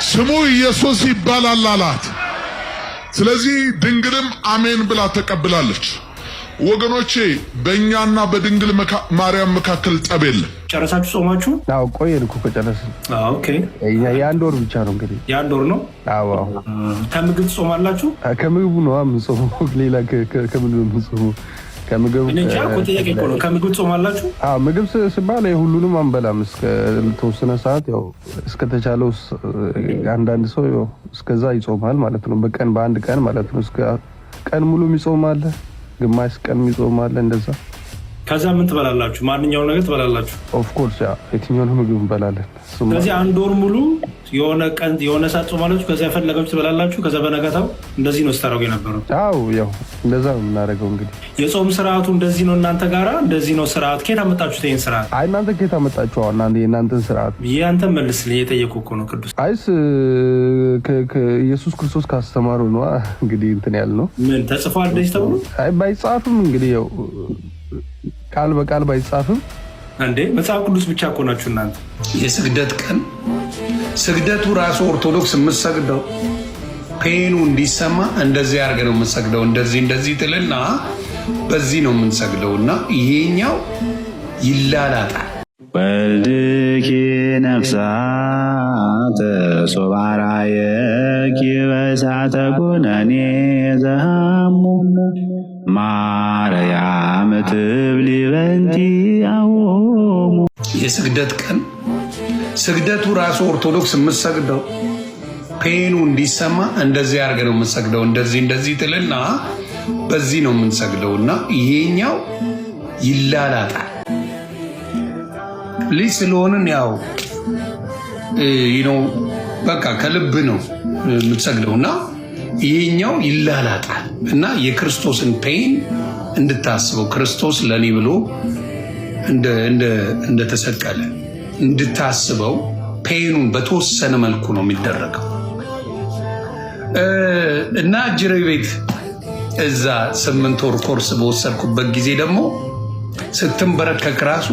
ስሙ ኢየሱስ ይባላል አላት። ስለዚህ ድንግልም አሜን ብላ ተቀብላለች። ወገኖቼ በእኛና በድንግል ማርያም መካከል ጠብ የለም። ጨረሳችሁ ጾማችሁ? አዎ ቆየን እኮ ከጨረስን። ኦኬ የአንድ ወር ብቻ ነው እንግዲህ። የአንድ ወር ነው? አዎ። ከምግብ ትጾማላችሁ? ከምግቡ ነው የምንጾመው። ሌላ ከምን ነው የምንጾመው? ከምግብ እንጃ እኮ ጥያቄ እኮ ነው። ከምግብ ትጾማላችሁ? አዎ ምግብ ሲባል ሁሉንም አንበላም። እስከ ተወሰነ ሰዓት ያው እስከተቻለው አንዳንድ ሰው ያው እስከዛ ይጾማል ማለት ነው። በቀን በአንድ ቀን ማለት ነው። እስከ ቀን ሙሉ የሚጾም አለ፣ ግማሽ ቀን የሚጾም አለ እንደዛ። ከዛ ምን ትበላላችሁ? ማንኛውም ነገር ትበላላችሁ? ኦፍ ኮርስ ያ የትኛውንም ምግብ እንበላለን። ስለዚህ አንድ ወር ሙሉ የሆነ ቀን የሆነ ሰዓት ጾማላችሁ፣ ከዛ የፈለጋችሁ ትበላላችሁ። ከዛ በነጋታው እንደዚህ ነው ስታረጉ የነበረው? አዎ ያው እንደዛ ነው የምናደርገው። እንግዲህ የጾም ስርዓቱ እንደዚህ ነው እናንተ ጋራ? እንደዚህ ነው ስርዓት? ከየት አመጣችሁት ይሄን ስርዓት? አይ እናንተ ከየት አመጣችሁ? እናንተ የእናንተን ስርዓት ያንተ መልስልኝ። የጠየቁ እኮ ነው ቅዱስ። አይስ ኢየሱስ ክርስቶስ ካስተማሩ ነው እንግዲህ እንትን ያልነው። ምን ተጽፏል እንደዚህ ተብሎ? አይ ባይጻፍም እንግዲህ ያው ቃል በቃል ባይጻፍም እንዴ መጽሐፍ ቅዱስ ብቻ እኮ ናችሁ እናንተ። የስግደት ቀን ስግደቱ ራሱ ኦርቶዶክስ የምትሰግደው ፔኑ እንዲሰማ እንደዚህ አድርገህ ነው የምትሰግደው። እንደዚህ ትልና በዚህ ነው የምንሰግደው እና ይሄኛው ይላላጣል። ወልድኪ ነፍሳተ ሶባራየኪ በእሳተ ኩነኔ ዘሃሙ ማርያም ትብሊ በንቲ አዎሙ። የስግደት ቀን ስግደቱ ራሱ ኦርቶዶክስ የምትሰግደው ፔኑ እንዲሰማ እንደዚህ አድርገህ ነው የምትሰግደው። እንደዚህ ትልና በዚህ ነው የምንሰግደው እና ይሄኛው ይላላጣል። ልጅ ስለሆንን ያው በቃ ከልብ ነው የምትሰግደው እና ይሄኛው ይላላጣል እና የክርስቶስን ፔን እንድታስበው ክርስቶስ ለኔ ብሎ እንደተሰቀለ እንድታስበው ፔኑን በተወሰነ መልኩ ነው የሚደረገው እና ጅሬ ቤት እዛ 8 ወር ኮርስ በወሰድኩበት ጊዜ ደግሞ ስትንበረከክ ራሱ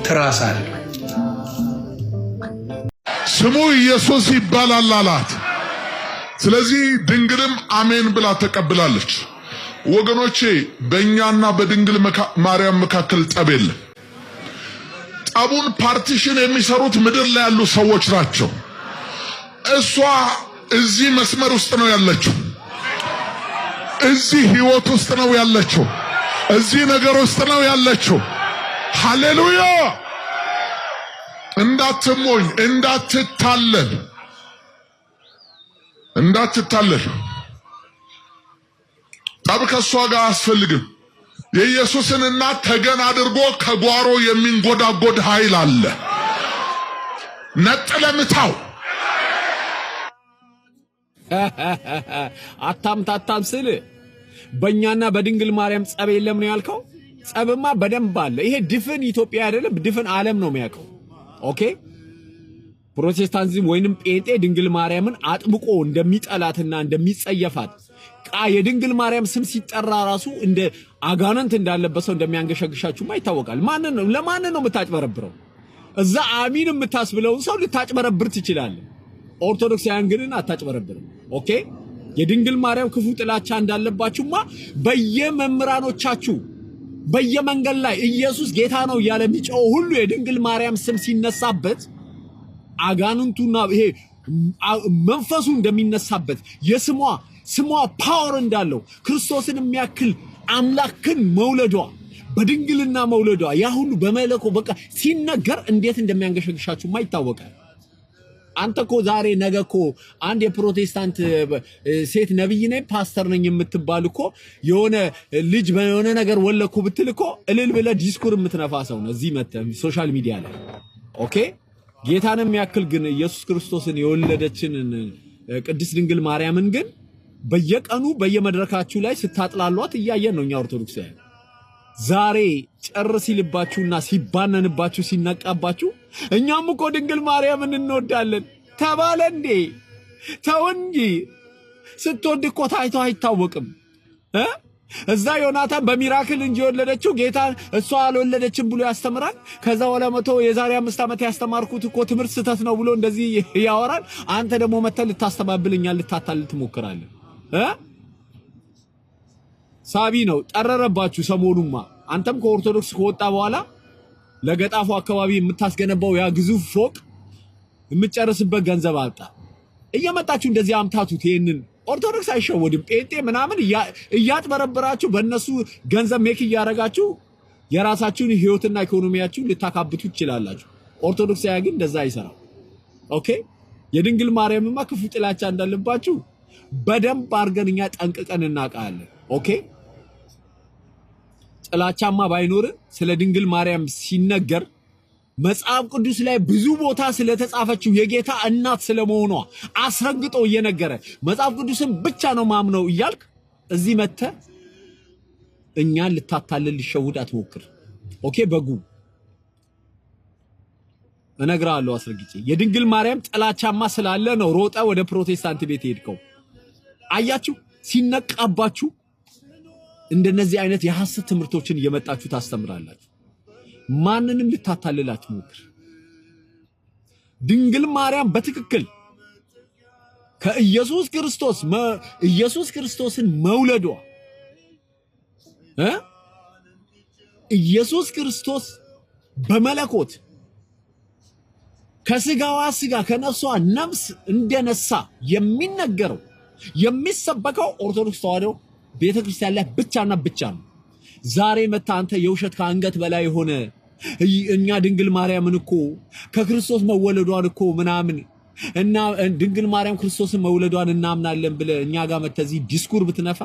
ትራሳል። ስሙ ኢየሱስ ይባላል አላት። ስለዚህ ድንግልም አሜን ብላ ተቀብላለች። ወገኖቼ በእኛና በድንግል ማርያም መካከል ጠብ የለም። ጠቡን ፓርቲሽን የሚሰሩት ምድር ላይ ያሉ ሰዎች ናቸው። እሷ እዚህ መስመር ውስጥ ነው ያለችው፣ እዚህ ህይወት ውስጥ ነው ያለችው፣ እዚህ ነገር ውስጥ ነው ያለችው። ሃሌሉያ! እንዳትሞኝ፣ እንዳትታለል። ጠብ ከሷ ጋር አያስፈልግም። የኢየሱስን እናት ተገን አድርጎ ከጓሮ የሚንጎዳጎድ ኃይል አለ። ነጥለምታው አታምታታም ስል በእኛና በድንግል ማርያም ጸብ የለም ነው ያልከው? ጸብማ በደንብ አለ። ይሄ ድፍን ኢትዮጵያ አይደለም ድፍን ዓለም ነው የሚያውቀው። ኦኬ ፕሮቴስታንቲዝም ወይንም ጴንጤ ድንግል ማርያምን አጥብቆ እንደሚጠላትና እንደሚጸየፋት የድንግል ማርያም ስም ሲጠራ ራሱ እንደ አጋንንት እንዳለበት ሰው እንደሚያንገሸግሻችሁማ ይታወቃል። ለማን ነው የምታጭበረብረው? እዛ አሚን የምታስብለውን ሰው ልታጭበረብር ትችላለህ። ኦርቶዶክሳውያን ግን አታጭበረብርም። ኦኬ የድንግል ማርያም ክፉ ጥላቻ እንዳለባችሁማ በየመምራኖቻችሁ በየመንገድ ላይ ኢየሱስ ጌታ ነው እያለ የሚጮህ ሁሉ የድንግል ማርያም ስም ሲነሳበት አጋንንቱና ይሄ መንፈሱ እንደሚነሳበት ስሟ ፓወር እንዳለው ክርስቶስን የሚያክል አምላክን መውለዷ በድንግልና መውለዷ ያ ሁሉ በመለኮ በቃ ሲነገር እንዴት እንደሚያንገሸግሻችሁማ ይታወቃል። አንተ እኮ ዛሬ ነገ እኮ አንድ የፕሮቴስታንት ሴት ነብይ ነኝ ፓስተር ነኝ የምትባል እኮ የሆነ ልጅ በሆነ ነገር ወለኩ ብትል እኮ እልል ብለህ ዲስኩር የምትነፋ ሰው ነው እዚህ መተህ ሶሻል ሚዲያ ላይ። ኦኬ ጌታንም ያክል ግን ኢየሱስ ክርስቶስን የወለደችን ቅድስት ድንግል ማርያምን ግን በየቀኑ በየመድረካችሁ ላይ ስታጥላሏት እያየን ነው እኛ ኦርቶዶክሳውያን። ዛሬ ጨር ሲልባችሁና ሲባነንባችሁ ሲነቃባችሁ እኛም እኮ ድንግል ማርያምን እንወዳለን ተባለ እንዴ? ተው እንጂ ስትወድ እኮ ታይቶ አይታወቅም። እዛ ዮናታን በሚራክል እንጂ ወለደችው ጌታ እሷ አልወለደችም ብሎ ያስተምራል። ከዛ ወለ መቶ የዛሬ 5 ዓመት ያስተማርኩት እኮ ትምህርት ስህተት ነው ብሎ እንደዚህ ያወራል። አንተ ደግሞ መተህ ልታስተባብልኛል ልታታልል ትሞክራለህ። ሳቢ ነው ጠረረባችሁ ሰሞኑማ። አንተም ከኦርቶዶክስ ከወጣ በኋላ ለገጣፉ አካባቢ የምታስገነባው ያ ግዙፍ ፎቅ የምትጨርስበት ገንዘብ አጣ። እየመጣችሁ እንደዚህ አምታቱት። ይሄንን ኦርቶዶክስ አይሸወድም። ጴንጤ ምናምን እያጥበረበራችሁ በእነሱ ገንዘብ ሜክ እያደረጋችሁ የራሳችሁን ህይወትና ኢኮኖሚያችሁን ልታካብቱ ትችላላችሁ። ኦርቶዶክስ ግን እንደዛ አይሰራም። ኦኬ። የድንግል ማርያምማ ክፉ ጥላቻ እንዳለባችሁ በደንብ አድርገን እኛ ጠንቅቀን እናውቃለን። ኦኬ። ጥላቻማ ባይኖር ስለ ድንግል ማርያም ሲነገር መጽሐፍ ቅዱስ ላይ ብዙ ቦታ ስለተጻፈችው የጌታ እናት ስለመሆኗ አስረግጦ እየነገረ መጽሐፍ ቅዱስን ብቻ ነው ማምነው እያልክ እዚህ መተህ እኛን ልታታልል ልሸውድ አትሞክር። ኦኬ። በጉ እነግርሃለሁ አስረግጬ የድንግል ማርያም ጥላቻማ ስላለ ነው ሮጠ ወደ ፕሮቴስታንት ቤት ሄድከው። አያችሁ ሲነቃባችሁ እንደነዚህ አይነት የሐሰት ትምህርቶችን እየመጣችሁ ታስተምራላችሁ። ማንንም ልታታልል አትሞክር። ድንግል ማርያም በትክክል ከኢየሱስ ክርስቶስን መውለዷ ኢየሱስ ክርስቶስ በመለኮት ከስጋዋ ስጋ ከነፍሷ ነፍስ እንደነሳ የሚነገረው የሚሰበከው ኦርቶዶክስ ተዋሕዶ ቤተክርስቲያን ላይ ብቻና ብቻ ነው። ዛሬ መታ አንተ የውሸት ከአንገት በላይ ሆነ እኛ ድንግል ማርያምን እኮ ከክርስቶስ መወለዷን እኮ ምናምን እና ድንግል ማርያም ክርስቶስን መውለዷን እናምናለን ብለ እኛ ጋር መተዚ ዲስኩር ብትነፋ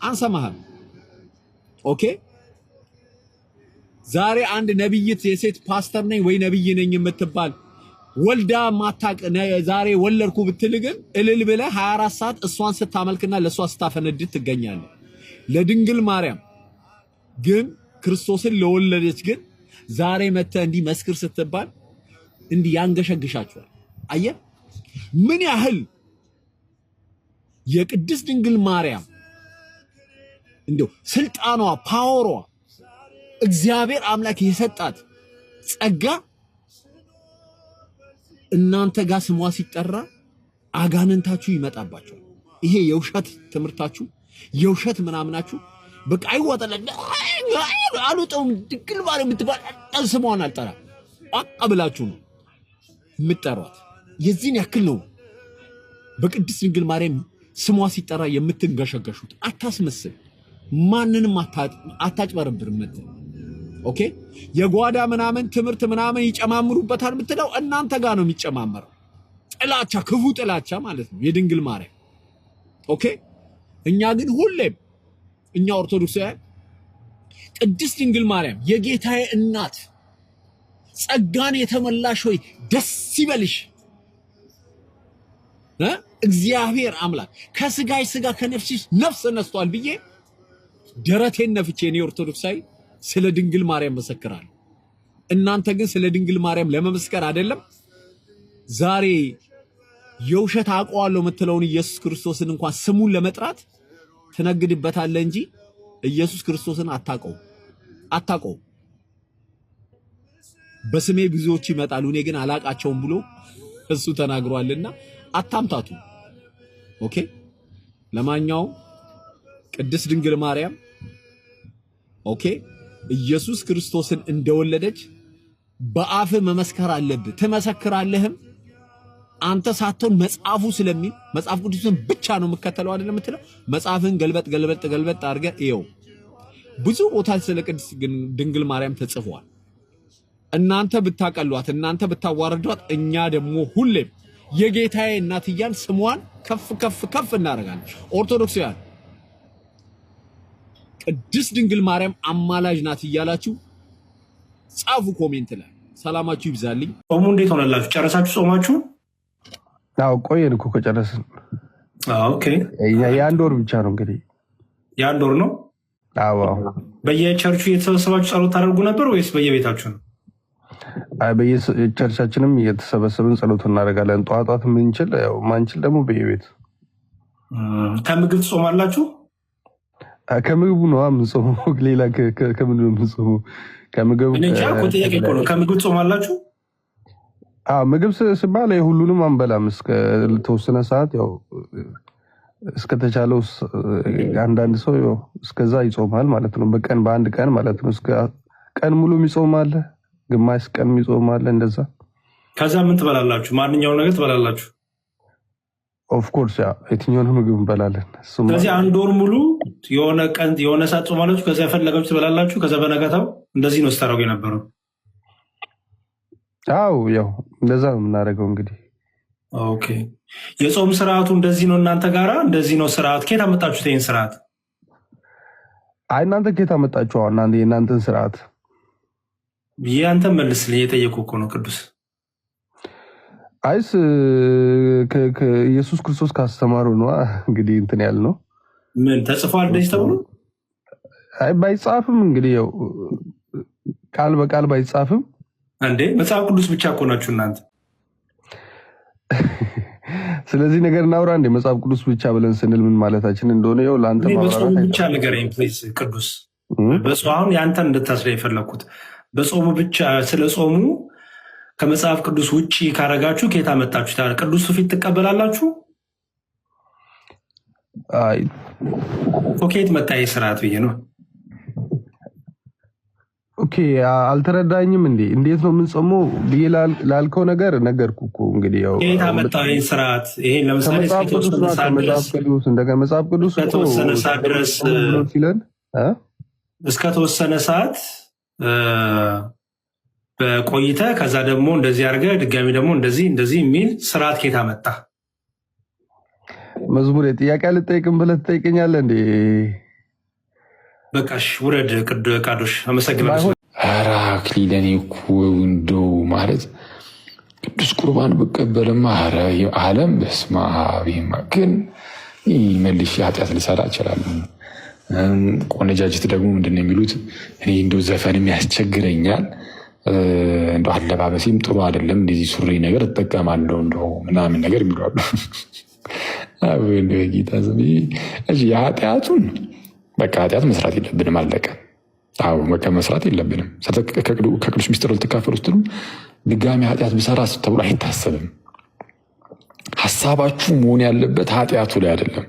አንሰማህም። ኦኬ። ዛሬ አንድ ነብይት የሴት ፓስተር ነኝ ወይ ነብይ ነኝ የምትባል ወልዳ ማታቅ ዛሬ ወለድኩ ብትል ግን እልል ብለ 24 ሰዓት እሷን ስታመልክና ለሷ ስታፈነድት ትገኛለህ። ለድንግል ማርያም ግን ክርስቶስን ለወለደች ግን ዛሬ መተ እንዲህ መስክር ስትባል እንዲህ ያንገሸግሻችኋል። አየህ ምን ያህል የቅድስት ድንግል ማርያም እንደው ስልጣኗ ፓወሯ እግዚአብሔር አምላክ የሰጣት ጸጋ እናንተ ጋር ስሟ ሲጠራ አጋንንታችሁ ይመጣባችኋል። ይሄ የውሸት ትምህርታችሁ የውሸት ምናምናችሁ በቃ አይወጣለኝ አሉጣውም ድንግል ማርያም የምትባል ስሟን አልጠራ አቀብላችሁ ነው የምትጠሯት። የዚህን ያክል ነው በቅድስት ድንግል ማርያም ስሟ ሲጠራ የምትንገሸገሹት። አታስመስል፣ ማንንም አታጭበረብር። ኦኬ። የጓዳ ምናምን ትምህርት ምናምን ይጨማምሩበታል የምትለው እናንተ ጋር ነው የሚጨማመረው። ጥላቻ፣ ክፉ ጥላቻ ማለት ነው የድንግል ማርያም። ኦኬ። እኛ ግን ሁሌም እኛ ኦርቶዶክሳውያን ቅድስት ድንግል ማርያም የጌታዬ እናት ጸጋን የተመላሽ ሆይ ደስ ይበልሽ፣ እግዚአብሔር አምላክ ከስጋይ ስጋ ከነፍስሽ ነፍስ ነስቷል ብዬ ደረቴን ነፍቼ እኔ ኦርቶዶክሳዊ ስለ ድንግል ማርያም መሰክራለሁ። እናንተ ግን ስለ ድንግል ማርያም ለመመስከር አይደለም ዛሬ የውሸት አውቀዋለሁ የምትለውን ኢየሱስ ክርስቶስን እንኳን ስሙን ለመጥራት ትነግድበታለህ እንጂ ኢየሱስ ክርስቶስን አታውቀው። በስሜ ብዙዎች ይመጣሉ እኔ ግን አላቃቸውም ብሎ እሱ ተናግሯልና አታምታቱ። ኦኬ። ለማንኛውም ቅድስት ድንግል ማርያም ኦኬ ኢየሱስ ክርስቶስን እንደወለደች በአፍ መመስከር አለብህ። ትመሰክራለህም አንተ ሳትሆን መጽሐፉ ስለሚል መጽሐፍ ቅዱስን ብቻ ነው የምከተለው አይደለም የምትለው። መጽሐፍን ገልበጥ አድርገህ ይኸው ብዙ ቦታ ስለ ቅድስት ድንግል ማርያም ተጽፏል። እናንተ ብታቀሏት፣ እናንተ ብታዋርዷት፣ እኛ ደግሞ ሁሌም የጌታዬ እናት እያልን ስሟን ከፍ እናደርጋለን። ኦርቶዶክሳውያን ቅድስት ድንግል ማርያም አማላጅ ናት እያላችሁ ጻፉ ኮሜንት ላይ። ሰላማችሁ ይብዛልኝ። ጾሙ እንዴት ሆነላችሁ? ጨረሳችሁ ጾማችሁ? አዎ ቆየን እኮ ከጨረስን። ኦኬ። የአንድ ወር ብቻ ነው እንግዲህ። የአንድ ወር ነው? አዎ። በየቸርቹ እየተሰበሰባችሁ ጸሎት ታደርጉ ነበር ወይስ በየቤታችሁ ነው? በየቸርቻችንም እየተሰበሰብን ጸሎት እናደርጋለን። ጠዋት ምንችል፣ ያው ማንችል ደግሞ በየቤት። ከምግብ ትጾማላችሁ? ከምግቡ ነው የምንጾመው። ሌላ ከምንድን ነው የምንጾመው? ከምግቡ እኔ እንጃ እኮ ጥያቄ እኮ ነው። ከምግብ ጾማላችሁ? ምግብ ስባል ሁሉንም አንበላም። እስከ ተወሰነ ሰዓት ያው እስከተቻለው አንዳንድ ሰው ያው እስከዛ ይጾማል ማለት ነው። በቀን በአንድ ቀን ማለት ነው። እስከ ቀን ሙሉ ይጾማል፣ ግማሽ ቀን ይጾማል እንደዛ። ከዛ ምን ትበላላችሁ? ማንኛውም ነገር ትበላላችሁ? ኦፍ ኮርስ ያ የትኛውንም ምግብ እንበላለን። ስለዚህ አንድ ወር ሙሉ የሆነ ቀን የሆነ ሰዓት ጾማላችሁ፣ ከዛ የፈለጋችሁ ትበላላችሁ። ከዛ በነጋታው እንደዚህ ነው ስታደርጉ የነበረው? አዎ ያው እንደዛ ነው የምናደርገው እንግዲህ። ኦኬ የጾም ስርዓቱ እንደዚህ ነው እናንተ ጋራ? እንደዚህ ነው ስርዓት? ከየት አመጣችሁት ይህን ስርዓት? አይ እናንተ ከየት አመጣችሁ? እናንተ የእናንተን ስርዓት ያንተን መልስልኝ። የጠየቁ እኮ ነው ቅዱስ። አይስ ኢየሱስ ክርስቶስ ካስተማሩ ነው እንግዲህ እንትን ያል ነው። ምን ተጽፏል እንደዚህ ተብሎ? አይ ባይጻፍም እንግዲህ ያው ቃል በቃል ባይጻፍም እንዴ መጽሐፍ ቅዱስ ብቻ እኮ ናችሁ እናንተ። ስለዚህ ነገር እናውራ እንዴ? መጽሐፍ ቅዱስ ብቻ ብለን ስንል ምን ማለታችን እንደሆነ ያው ለአንተ በጾሙ ብቻ ንገረኝ ፕሊዝ ቅዱስ። በጾም ያንተን እንድታስረዳ የፈለግኩት በጾሙ ብቻ። ስለ ጾሙ ከመጽሐፍ ቅዱስ ውጭ ካረጋችሁ ከየት አመጣችሁ? ቅዱስ ፊት ትቀበላላችሁ? አይ ከየት መጣ ይህ ስርዓት ብዬ ነው። ኦኬ አልተረዳኝም እንዴ? እንዴት ነው የምንጾመው ብዬ ላልከው ነገር ነገርኩ እኮ እንግዲህ ያው ከየት አመጣው ይህን ስርዓት? ይሄን ለምሳሌ መጽሐፍ ቅዱስ እስከተወሰነ ሰዓት ድረስ ሲለን እስከተወሰነ ሰዓት በቆይተ ከዛ ደግሞ እንደዚህ አድርገህ ድጋሚ ደግሞ እንደዚህ የሚል ስርዓት ከየት አመጣ? መዝሙር ጥያቄ አልጠይቅም ብለህ ትጠይቀኛለህ እንዴ? በቃሽ ውረድ ቃዶሽ። አመሰግናለሁ። ኧረ አክሊል እኔ እኮ እንደው ማለት ቅዱስ ቁርባን ብቀበልማ ኧረ ዓለም በስመ አብ ግን መልሼ ኃጢአት ልሰራ እችላለሁ። ቆነጃጅት ደግሞ ምንድን ነው የሚሉት? እኔ እንደው ዘፈንም ያስቸግረኛል፣ እንደው አለባበሴም ጥሩ አይደለም፣ እንደዚህ ሱሪ ነገር እጠቀማለሁ እንደው ምናምን ነገር የሚሏሉ። ጌታ የኃጢአቱን በቃ ኃጢአት መስራት የለብንም አለቀ። አዎ በቃ መስራት የለብንም። ከቅዱስ ሚስጥር ልትካፈሉ ስትሉ ድጋሚ ኃጢአት ብሰራ ተብሎ አይታሰብም። ሀሳባችሁ መሆን ያለበት ኃጢአቱ ላይ አይደለም።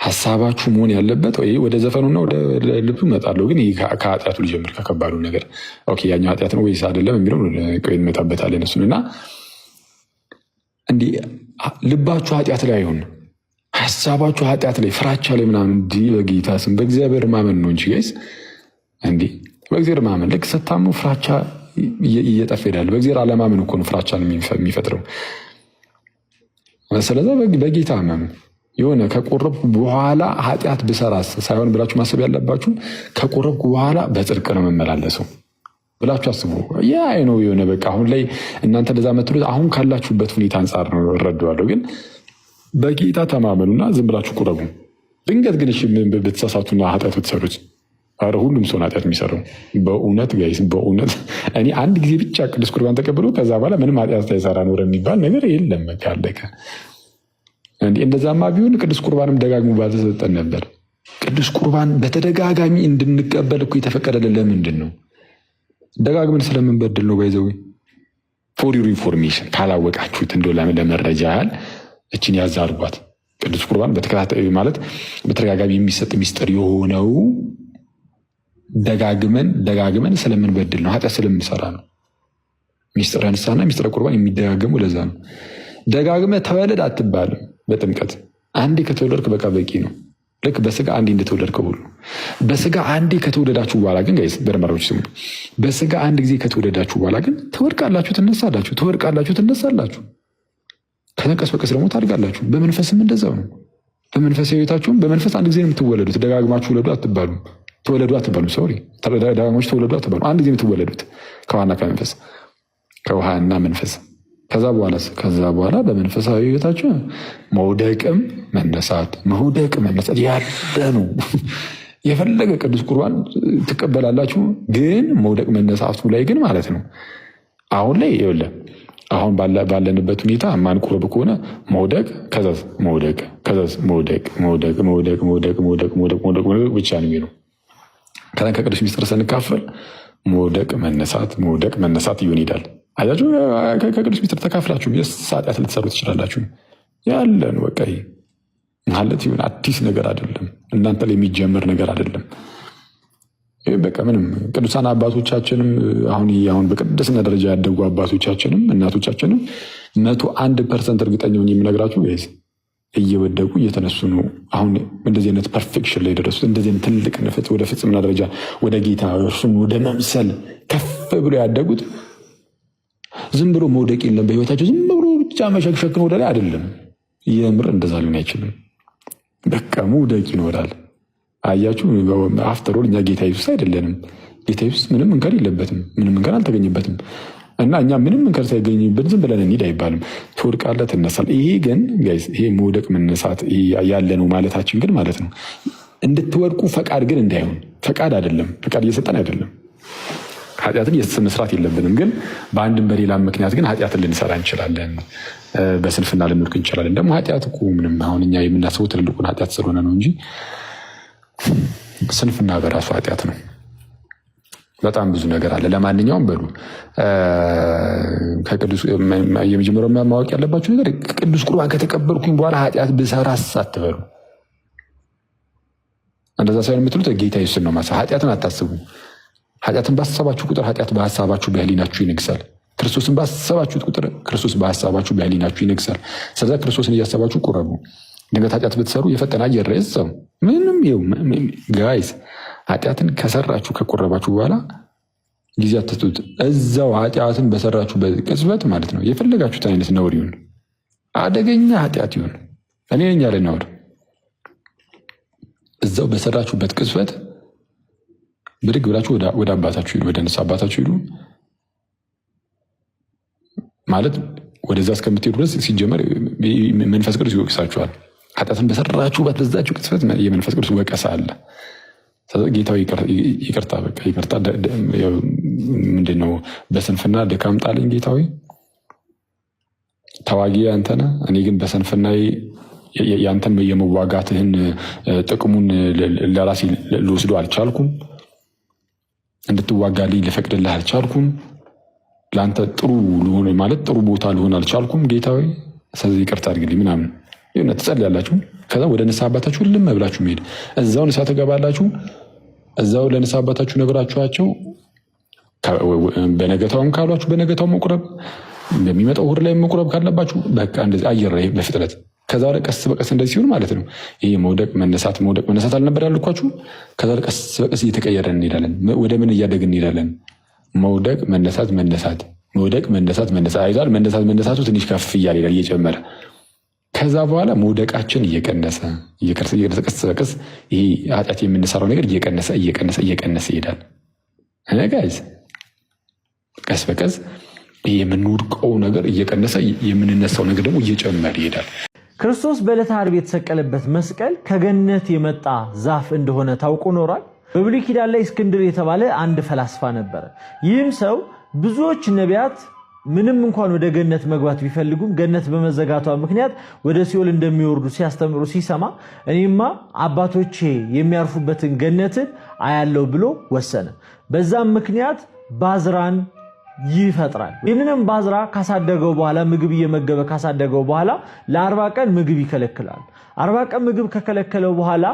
ሀሳባችሁ መሆን ያለበት ወይ ወደ ዘፈኑና ወደ ልብሱ እመጣለሁ፣ ግን ከኃጢአቱ ሊጀምር ከከባዱ ነገር ኦኬ ያኛው ኃጢአት ነው ወይስ አይደለም የሚለው ቆይ እንመጣበታለን እሱን እና እንዲህ ልባችሁ ኃጢአት ላይ አይሆን፣ ሀሳባችሁ ኃጢአት ላይ ፍራቻ ላይ ምናምን እንዲህ በጌታ ስም በእግዚአብሔር ማመን ነው እንጂ ጋይስ እንዲህ በእግዚአብሔር ማመን ልክ ስታምኑ ፍራቻ እየጠፋ ይሄዳል። በእግዚአብሔር አለማመን እኮ ነው ፍራቻን የሚፈጥረው። ስለዚህ በጌታ ማመን የሆነ ከቆረብኩ በኋላ ኃጢአት ብሰራስ ሳይሆን ብላችሁ ማሰብ ያለባችሁ ከቆረብኩ በኋላ በጽድቅ ነው የምመላለሰው ብላችሁ አስቡ። ያ ነው የሆነ በቃ አሁን ላይ እናንተ እንደዛ መትሉት አሁን ካላችሁበት ሁኔታ አንጻር ነው እረዳዋለሁ። ግን በጌታ ተማመኑና ዝም ብላችሁ ቁረቡ። ድንገት ግን እሺ ብትሳሳቱና ኃጢአት ብትሰሩት፣ ኧረ ሁሉም ሰው ኃጢአት የሚሰራው በእውነት ጋይስ፣ በእውነት እኔ አንድ ጊዜ ብቻ ቅዱስ ቁርባን ተቀብሎ ከዛ በኋላ ምንም ኃጢአት ሳይሰራ ኖረ የሚባል ነገር የለም። በቃ አለቀ። እንደዛማ ቢሆን ቅዱስ ቁርባንም ደጋግሞ ባልተሰጠን ነበር። ቅዱስ ቁርባን በተደጋጋሚ እንድንቀበል እኮ የተፈቀደልን ለምንድን ነው? ደጋግመን ስለምንበድል ነው። ባይዘው ፎር ዩር ኢንፎርሜሽን ካላወቃችሁት እንደው ለመረጃ ያህል እችን ያዝ አድርጓት። ቅዱስ ቁርባን በተከታታይ ማለት በተደጋጋሚ የሚሰጥ ሚስጥር የሆነው ደጋግመን ስለምንበድል ነው፣ ኃጢአት ስለምንሰራ ነው። ሚስጥረ ንስሐና ሚስጥረ ቁርባን የሚደጋገሙ ለዛ ነው። ደጋግመ ተወለድ አትባልም። በጥምቀት አንዴ ከተወለድክ በቃ በቂ ነው። ልክ በስጋ አንዴ እንደተወለድከው ሁሉ በስጋ አንዴ ከተወለዳችሁ በኋላ ግን ጋይስ በርመራዎች ስሙ። በስጋ አንድ ጊዜ ከተወለዳችሁ በኋላ ግን ትወድቃላችሁ፣ ትነሳላችሁ፣ ትወድቃላችሁ፣ ትነሳላችሁ። ከነቀስ በቀስ ደግሞ ታድጋላችሁ። በመንፈስም እንደዛው ነው። በመንፈስ ህይወታችሁም በመንፈስ አንድ ጊዜ ነው የምትወለዱት። ደጋግማችሁ ውለዱ አትባሉም። ተወለዱ አትባሉም። ሶሪ ደጋግማችሁ ተወለዱ አትባሉም። አንድ ጊዜ የምትወለዱት ከውሃና ከመንፈስ ከውሃና መንፈስ። ከዛ በኋላ በመንፈሳዊ ህይወታችሁ መውደቅም መነሳት ያለ ነው። የፈለገ ቅዱስ ቁርባን ትቀበላላችሁ፣ ግን መውደቅ መነሳቱ ላይ ግን ማለት ነው። አሁን ላይ ይኸውልህ አሁን ባለንበት ሁኔታ ማንቆርብ ከሆነ መውደቅ ከዛዝ መውደቅ ከዛዝ መውደቅ መውደቅ መውደቅ መውደቅ መውደቅ መውደቅ መውደቅ መውደቅ ብቻ ነው የሚለው። ከዛን ከቅዱስ ሚስጥር ስንካፈል መውደቅ መነሳት ይሆን ይላል። አያችሁ ከቅዱስ ሚስጥር ተካፍላችሁ ኃጢአት ልትሰሩ ትችላላችሁ። ያለን በቃ ማለት ይሁን አዲስ ነገር አይደለም፣ እናንተ ላይ የሚጀምር ነገር አይደለም። በቃ ምንም ቅዱሳን አባቶቻችንም አሁን በቅድስና ደረጃ ያደጉ አባቶቻችንም እናቶቻችንም 101% እርግጠኛ ነኝ የምነግራችሁ ጋይስ እየወደቁ እየተነሱ ነው። አሁን እንደዚህ አይነት ፐርፌክሽን ላይ ደረሱት። እንደዚህ አይነት ትልቅ ንፍት ወደ ፍጽምና ደረጃ ወደ ጌታ እርሱን ወደ መምሰል ከፍ ብሎ ያደጉት ዝም ብሎ መውደቅ የለም በህይወታቸው። ዝም ብሎ ብቻ መሸክሸክን ወደ ላይ አይደለም። የምር እንደዛ ሊሆን አይችልም። በቃ መውደቅ ይኖራል። አያችሁ አፍተሮል እኛ ጌታ ኢየሱስ አይደለንም። ጌታ ኢየሱስ ምንም እንከን የለበትም፣ ምንም እንከን አልተገኘበትም። እና እኛ ምንም እንከን ሳይገኝበት ዝም ብለን እንሂድ አይባልም። ትወድቃለህ፣ ትነሳለህ። ይሄ ግን ጋይስ ይሄ መውደቅ መነሳት ያለ ነው ማለታችን ግን ማለት ነው እንድትወድቁ ፈቃድ ግን እንዳይሆን። ፈቃድ አይደለም፣ ፈቃድ እየሰጠን አይደለም። ኃጢአትን መስራት የለብንም፣ ግን በአንድም በሌላም ምክንያት ግን ኃጢአትን ልንሰራ እንችላለን። በስንፍና ልንወድቅ እንችላለን። ደግሞ ኃጢአት እኮ ምንም አሁን እኛ የምናስበው ትልልቁን ኃጢአት ስለሆነ ነው እንጂ ስንፍና በራሱ ኃጢአት ነው። በጣም ብዙ ነገር አለ። ለማንኛውም በሉ የመጀመሪያው ማወቅ ያለባችሁ ነገር ቅዱስ ቁርባን ከተቀበልኩኝ በኋላ ኃጢአት ብሰራስ አትበሉ። እንደዛ ሳይሆን የምትሉት ጌታ ኢየሱስን ነው ማሳ ኃጢአትን አታስቡ። ኃጢአትን ባሰባችሁ ቁጥር ኃጢአት በሀሳባችሁ በህሊናችሁ ይነግሳል። ክርስቶስን ባሰባችሁት ቁጥር ክርስቶስ በሀሳባችሁ በህሊናችሁ ይነግሳል። ስለዛ ክርስቶስን እያሰባችሁ ቁረቡ። ድንገት ኃጢአት ብትሰሩ የፈጠነ አየር ላይ እዛው ምንም ጋይስ ኃጢአትን ከሰራችሁ ከቆረባችሁ በኋላ ጊዜ አትስጡት። እዛው ኃጢአትን በሰራችሁበት ቅጽበት ማለት ነው የፈለጋችሁትን አይነት ነውር ይሁን አደገኛ ኃጢአት ይሁን እኔ ነኝ ያለ ነውር እዛው በሰራችሁበት ቅጽበት ብድግ ብላችሁ ወደ አባታችሁ ሂዱ፣ ወደ ንስሐ አባታችሁ ሂዱ። ማለት ወደዛ እስከምትሄዱ ድረስ ሲጀመር መንፈስ ቅዱስ ይወቅሳችኋል። ኃጢአትን በሰራችሁበት በዛችሁ ቅጽበት የመንፈስ ቅዱስ ወቀሳ አለ። ጌታዊ ይቅርታ በቃ ይቅርታ ምንድነው በስንፍና ድካም ጣለኝ ጌታዊ ተዋጊ አንተ ነህ። እኔ ግን በስንፍና ያንተን የመዋጋትህን ጥቅሙን ለራሴ ልወስዶ አልቻልኩም። እንድትዋጋልኝ ልፈቅድልህ አልቻልኩም። ለአንተ ጥሩ ልሆን ማለት ጥሩ ቦታ ልሆን አልቻልኩም ጌታዊ፣ ስለዚህ ይቅርታ አድርግልኝ ምናምን ይሁን ትጸልያላችሁ። ከዛ ወደ ንስሐ አባታችሁ ልም ብላችሁ መሄድ። እዛው ንስሐ ትገባላችሁ። እዛው ለንስሐ አባታችሁ ነግራችኋቸው በነገታውም ካሏችሁ በነገታው መቁረብ፣ በሚመጣው እሑድ ላይ መቁረብ ካለባችሁ በቃ እንደዚህ አየር ላይ በፍጥነት ከዛ ወደ ቀስ በቀስ እንደዚህ ሲሆን ማለት ነው ይሄ መውደቅ መነሳት አልነበር ያልኳችሁ። ከዛ ወደ ቀስ በቀስ እየተቀየረን እንሄዳለን። ወደ ምን እያደግን እንሄዳለን? መውደቅ መነሳት መውደቅ መነሳት አይዛል። መነሳቱ ትንሽ ከፍ እያለ ይላል እየጨመረ። ከዛ በኋላ መውደቃችን እየቀነሰ ቀስ በቀስ ይሄ ኃጢአት የምንሰራው ነገር እየቀነሰ ይሄዳል። ጋይዝ ቀስ በቀስ ይሄ የምንወድቀው ነገር እየቀነሰ የምንነሳው ነገር ደግሞ እየጨመረ ይሄዳል። ክርስቶስ በዕለተ ዓርብ የተሰቀለበት መስቀል ከገነት የመጣ ዛፍ እንደሆነ ታውቆ ኖሯል። በብሉይ ኪዳን ላይ እስክንድር የተባለ አንድ ፈላስፋ ነበረ። ይህም ሰው ብዙዎች ነቢያት ምንም እንኳን ወደ ገነት መግባት ቢፈልጉም ገነት በመዘጋቷ ምክንያት ወደ ሲኦል እንደሚወርዱ ሲያስተምሩ ሲሰማ እኔማ አባቶቼ የሚያርፉበትን ገነትን አያለው ብሎ ወሰነ። በዛም ምክንያት ባዝራን ይፈጥራል። ይህንንም ባዝራ ካሳደገው በኋላ ምግብ እየመገበ ካሳደገው በኋላ ለ40 ቀን ምግብ ይከለክላል። 40 ቀን ምግብ ከከለከለው በኋላ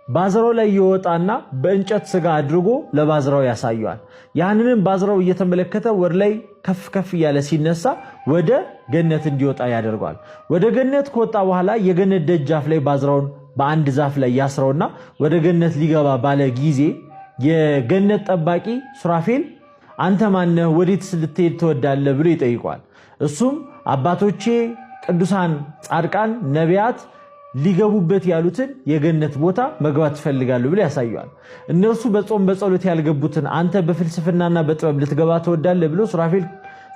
ባዝራው ላይ ይወጣና በእንጨት ስጋ አድርጎ ለባዝራው ያሳየዋል። ያንንም ባዝራው እየተመለከተ ወደ ላይ ከፍ ከፍ እያለ ሲነሳ ወደ ገነት እንዲወጣ ያደርጋል። ወደ ገነት ከወጣ በኋላ የገነት ደጃፍ ላይ ባዝራውን በአንድ ዛፍ ላይ ያስረውና ወደ ገነት ሊገባ ባለ ጊዜ የገነት ጠባቂ ሱራፌል አንተ ማነህ? ወዴትስ ልትሄድ ትወዳለህ? ብሎ ይጠይቋል። እሱም አባቶቼ ቅዱሳን ጻድቃን ነቢያት ሊገቡበት ያሉትን የገነት ቦታ መግባት ይፈልጋሉ ብሎ ያሳየዋል። እነርሱ በጾም በጸሎት ያልገቡትን አንተ በፍልስፍናና በጥበብ ልትገባ ትወዳለህ ብሎ ሱራፌል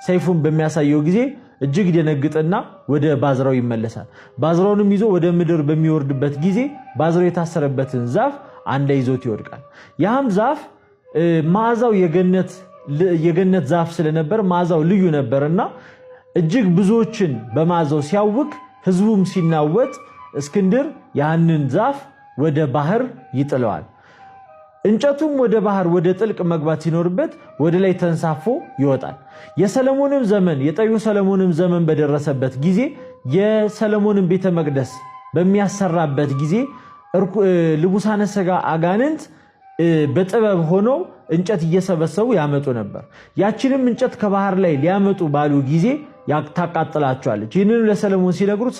ሰይፉን በሚያሳየው ጊዜ እጅግ ደነግጥና ወደ ባዝራው ይመለሳል። ባዝራውንም ይዞ ወደ ምድር በሚወርድበት ጊዜ ባዝራው የታሰረበትን ዛፍ አንድ ላይ ይዞት ይወድቃል። ያም ዛፍ መዓዛው የገነት ዛፍ ስለነበር መዓዛው ልዩ ነበርና እጅግ ብዙዎችን በማዘው ሲያውክ ህዝቡም ሲናወጥ እስክንድር ያንን ዛፍ ወደ ባህር ይጥለዋል። እንጨቱም ወደ ባህር ወደ ጥልቅ መግባት ሲኖርበት ወደ ላይ ተንሳፎ ይወጣል። የሰለሞንም ዘመን የጠዩ ሰለሞንም ዘመን በደረሰበት ጊዜ የሰለሞንን ቤተ መቅደስ በሚያሰራበት ጊዜ ልቡሳነ ሥጋ አጋንንት በጥበብ ሆነው እንጨት እየሰበሰቡ ያመጡ ነበር። ያችንም እንጨት ከባህር ላይ ሊያመጡ ባሉ ጊዜ ታቃጥላቸዋለች። ይህንን ለሰለሞን ሲነግሩት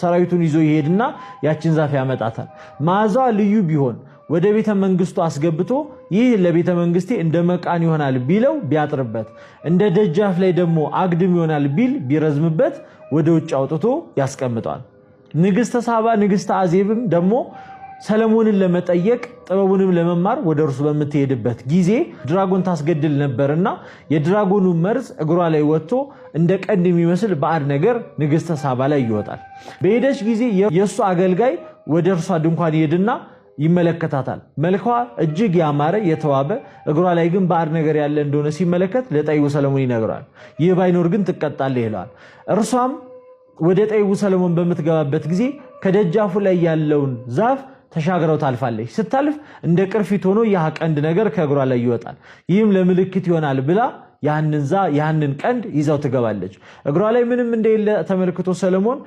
ሰራዊቱን ይዞ ይሄድና ያችን ዛፍ ያመጣታል። መዓዛዋ ልዩ ቢሆን ወደ ቤተ መንግስቱ አስገብቶ ይህ ለቤተ መንግስቴ እንደ መቃን ይሆናል ቢለው ቢያጥርበት፣ እንደ ደጃፍ ላይ ደግሞ አግድም ይሆናል ቢል ቢረዝምበት ወደ ውጭ አውጥቶ ያስቀምጣል። ንግስተ ሳባ ንግስተ አዜብም ደግሞ ሰለሞንን ለመጠየቅ ጥበቡንም ለመማር ወደ እርሱ በምትሄድበት ጊዜ ድራጎን ታስገድል ነበርና የድራጎኑ መርዝ እግሯ ላይ ወጥቶ እንደ ቀንድ የሚመስል ባዕድ ነገር ንግስተ ሳባ ላይ ይወጣል። በሄደች ጊዜ የእሱ አገልጋይ ወደ እርሷ ድንኳን ይሄድና ይመለከታታል። መልኳ እጅግ ያማረ የተዋበ እግሯ ላይ ግን ባዕድ ነገር ያለ እንደሆነ ሲመለከት ለጠይቡ ሰለሞን ይነግራል። ይህ ባይኖር ግን ትቀጣለህ ይለዋል። እርሷም ወደ ጠይቡ ሰለሞን በምትገባበት ጊዜ ከደጃፉ ላይ ያለውን ዛፍ ተሻግረው ታልፋለች። ስታልፍ እንደ ቅርፊት ሆኖ ያ ቀንድ ነገር ከእግሯ ላይ ይወጣል። ይህም ለምልክት ይሆናል ብላ ያንን ቀንድ ይዛው ትገባለች። እግሯ ላይ ምንም እንደሌለ ተመልክቶ ሰለሞን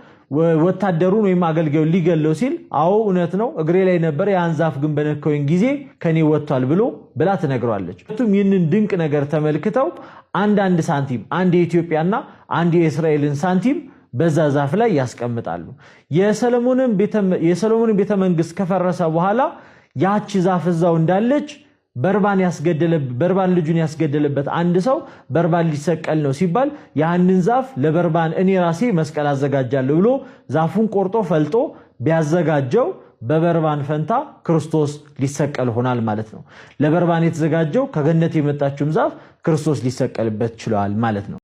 ወታደሩን ወይም አገልጋዩን ሊገለው ሲል አዎ እውነት ነው እግሬ ላይ ነበር፣ ያን ዛፍ ግን በነካሁኝ ጊዜ ከኔ ወጥቷል ብላ ትነግረዋለች። ሁለቱም ይህንን ድንቅ ነገር ተመልክተው አንድ ሳንቲም አንድ የኢትዮጵያና አንድ የእስራኤልን ሳንቲም በዛ ዛፍ ላይ ያስቀምጣሉ። የሰሎሞንን ቤተ መንግስት ከፈረሰ በኋላ ያቺ ዛፍ እዛው እንዳለች በርባን ልጁን ያስገደለበት አንድ ሰው በርባን ሊሰቀል ነው ሲባል ያንን ዛፍ ለበርባን እኔ ራሴ መስቀል አዘጋጃለሁ ብሎ ዛፉን ቆርጦ ፈልጦ ቢያዘጋጀው በበርባን ፈንታ ክርስቶስ ሊሰቀል ሆናል ማለት ነው። ለበርባን የተዘጋጀው ከገነት የመጣችውም ዛፍ ክርስቶስ ሊሰቀልበት ችሏል ማለት ነው።